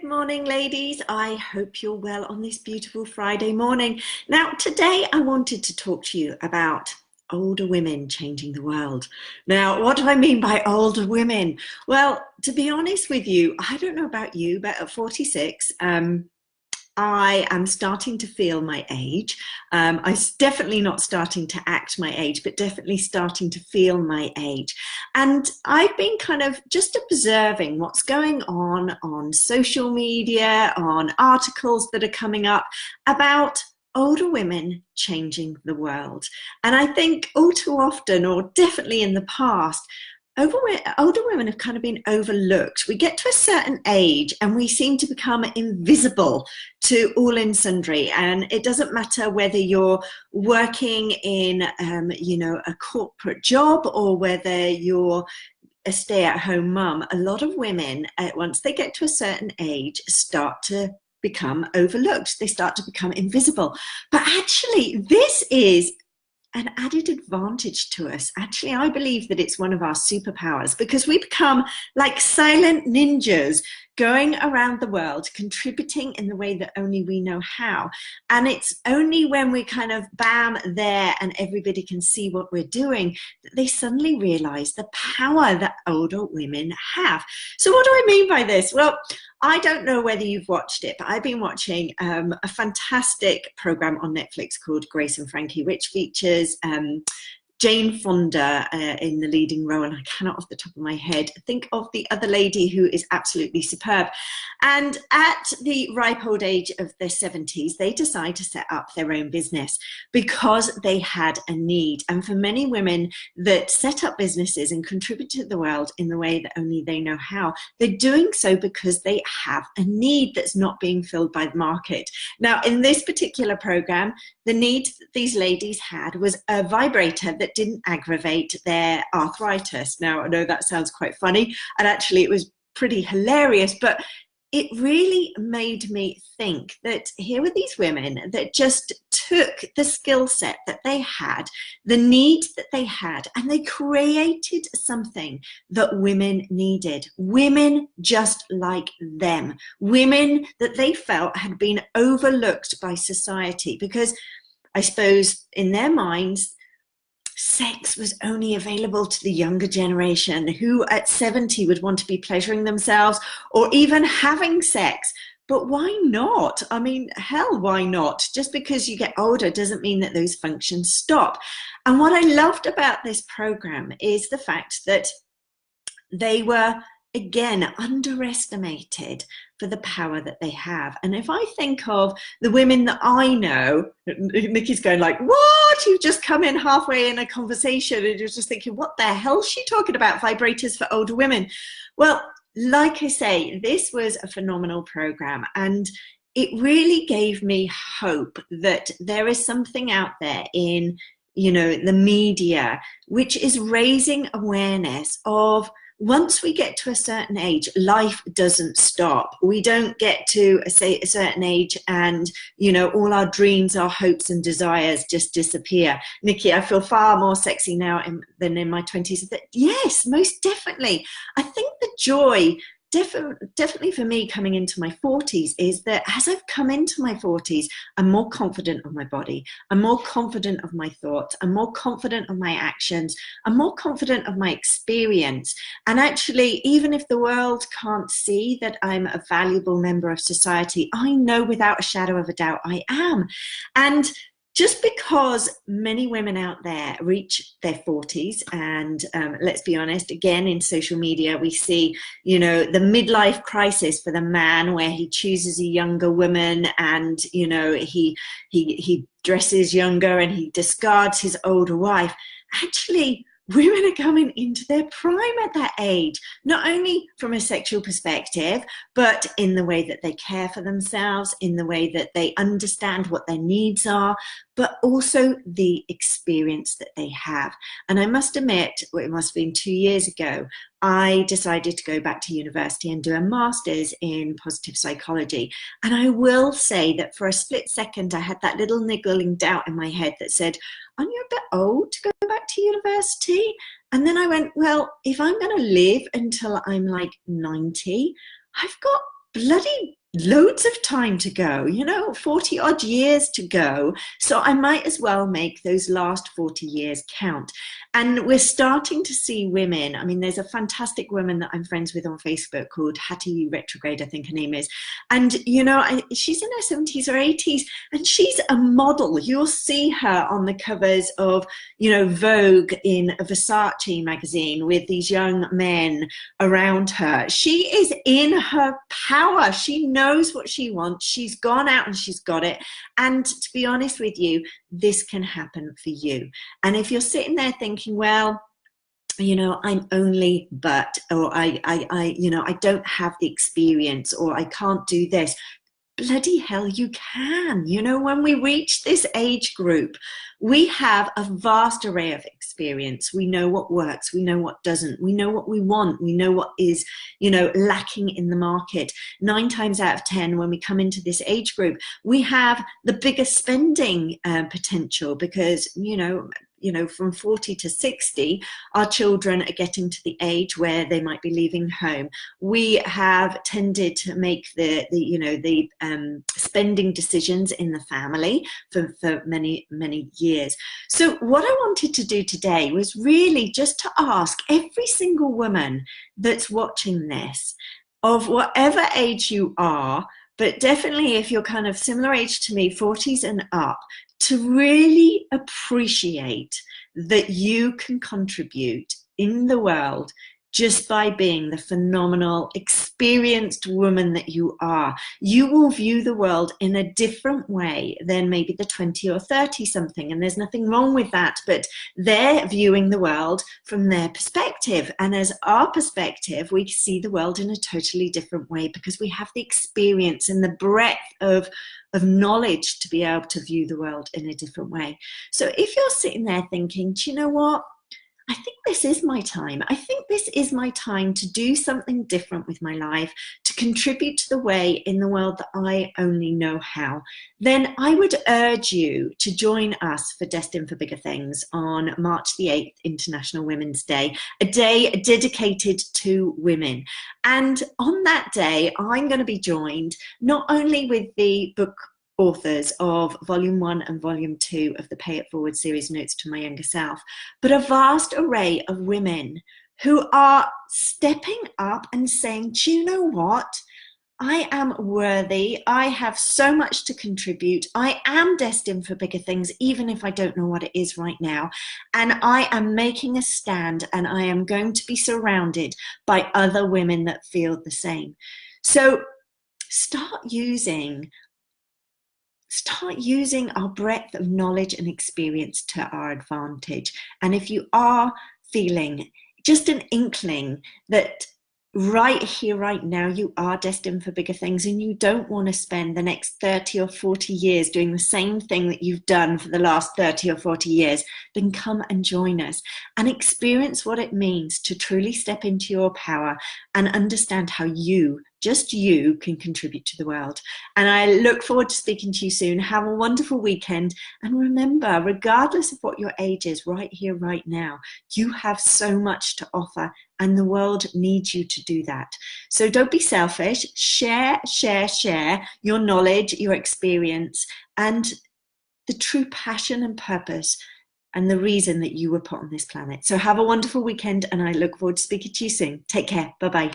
Good morning, ladies. I hope you're well on this beautiful Friday morning. Now, today I wanted to talk to you about older women changing the world. Now, what do I mean by older women? Well, to be honest with you, I don't know about you, but at 46, I am starting to feel my age. I'm definitely not starting to act my age, but definitely starting to feel my age. And I've been kind of just observing what's going on social media, on articles that are coming up about older women changing the world. And I think all too often, or definitely in the past, older women have kind of been overlooked. We get to a certain age and we seem to become invisible to all and sundry. And it doesn't matter whether you're working in, a corporate job or whether you're a stay-at-home mum. A lot of women, once they get to a certain age, start to become overlooked. They start to become invisible. But actually, this is an added advantage to us. Actually, I believe that it's one of our superpowers because we become like silent ninjas going around the world, contributing in the way that only we know how. And it's only when we kind of bam there and everybody can see what we're doing that they suddenly realize the power that older women have. So what do I mean by this? Well, I don't know whether you've watched it, but I've been watching a fantastic program on Netflix called Grace and Frankie, which features Jane Fonda in the leading role, and I cannot off the top of my head think of the other lady who is absolutely superb. And at the ripe old age of their 70s, they decide to set up their own business because they had a need. And for many women that set up businesses and contribute to the world in the way that only they know how, they're doing so because they have a need that's not being filled by the market. Now, in this particular program, the need that these ladies had was a vibrator that didn't aggravate their arthritis. Now, I know that sounds quite funny, and actually it was pretty hilarious, but it really made me think that here were these women that just took the skill set that they had, the need that they had, and they created something that women needed. Women just like them. Women that they felt had been overlooked by society because I suppose in their minds, sex was only available to the younger generation who at 70 would want to be pleasuring themselves or even having sex. But why not? I mean, hell, why not? Just because you get older doesn't mean that those functions stop. And what I loved about this program is the fact that they were, again, underestimated for the power that they have. And if I think of the women that I know, Nikki's going like, what? You've just come in halfway in a conversation and you're just thinking, what the hell is she talking about? Vibrators for older women. Well, like I say, this was a phenomenal program and it really gave me hope that there is something out there in, the media, which is raising awareness of once we get to a certain age, life doesn't stop. We don't get to a certain age and, all our dreams, our hopes and desires just disappear. Nikki, I feel far more sexy now than in my 20s. Yes, most definitely. I think the joy definitely for me coming into my 40s is that as I've come into my 40s, I'm more confident of my body, I'm more confident of my thoughts, I'm more confident of my actions, I'm more confident of my experience. And actually, even if the world can't see that I'm a valuable member of society, I know without a shadow of a doubt I am. And just because many women out there reach their 40s and let's be honest, again, in social media, we see, the midlife crisis for the man where he chooses a younger woman and, he dresses younger and he discards his older wife. Actually, women are coming into their prime at that age, not only from a sexual perspective, but in the way that they care for themselves, in the way that they understand what their needs are, but also the experience that they have. And I must admit, it must have been 2 years ago, I decided to go back to university and do a master's in positive psychology. And I will say that for a split second, I had that little niggling doubt in my head that said, aren't you a bit old to go back to university? And then I went, well, if I'm going to live until I'm like 90, I've got bloody loads of time to go, 40 odd years to go. So I might as well make those last 40 years count. And we're starting to see women. I mean, there's a fantastic woman that I'm friends with on Facebook called Hattie Retrograde, I think her name is. And, she's in her 70s or 80s, and she's a model. You'll see her on the covers of, Vogue in a Versace magazine with these young men around her. She is in her power. She knows what she wants. She's gone out and she's got it. And to be honest with you, this can happen for you. And if you're sitting there thinking, well, I'm only or I don't have the experience, or I can't do this. Bloody hell, you can. When we reach this age group, we have a vast array of experience. We know what works. We know what doesn't. We know what we want. We know what is, lacking in the market. 9 times out of 10, when we come into this age group, we have the biggest spending potential because, from 40 to 60, our children are getting to the age where they might be leaving home. We have tended to make the spending decisions in the family for many, many years. So what I wanted to do today was really just to ask every single woman that's watching this, of whatever age you are, but definitely if you're kind of similar age to me, 40s and up, to really appreciate that you can contribute in the world just by being the phenomenal, experienced woman that you are. You will view the world in a different way than maybe the 20 or 30 something, and there's nothing wrong with that, but they're viewing the world from their perspective. And as our perspective, we see the world in a totally different way because we have the experience and the breadth of knowledge to be able to view the world in a different way. So if you're sitting there thinking, do you know what? I think this is my time. I think this is my time to do something different with my life, to contribute to the way in the world that I only know how. Then I would urge you to join us for Destined for Bigger Things on March the 8th, International Women's Day, a day dedicated to women. And on that day, I'm going to be joined not only with the book authors of Volume 1 and Volume 2 of the Pay It Forward series, Notes to My Younger Self, but a vast array of women who are stepping up and saying, do you know what? I am worthy. I have so much to contribute. I am destined for bigger things, even if I don't know what it is right now. And I am making a stand, and I am going to be surrounded by other women that feel the same. So start using our breadth of knowledge and experience to our advantage. And if you are feeling just an inkling that right here, right now, you are destined for bigger things, and you don't want to spend the next 30 or 40 years doing the same thing that you've done for the last 30 or 40 years, then come and join us and experience what it means to truly step into your power and understand how you, just you, can contribute to the world. And I look forward to speaking to you soon. Have a wonderful weekend. And remember, regardless of what your age is, right here, right now, you have so much to offer, and the world needs you to do that. So don't be selfish. Share your knowledge, your experience, and the true passion and purpose and the reason that you were put on this planet. So have a wonderful weekend, and I look forward to speaking to you soon. Take care. Bye-bye.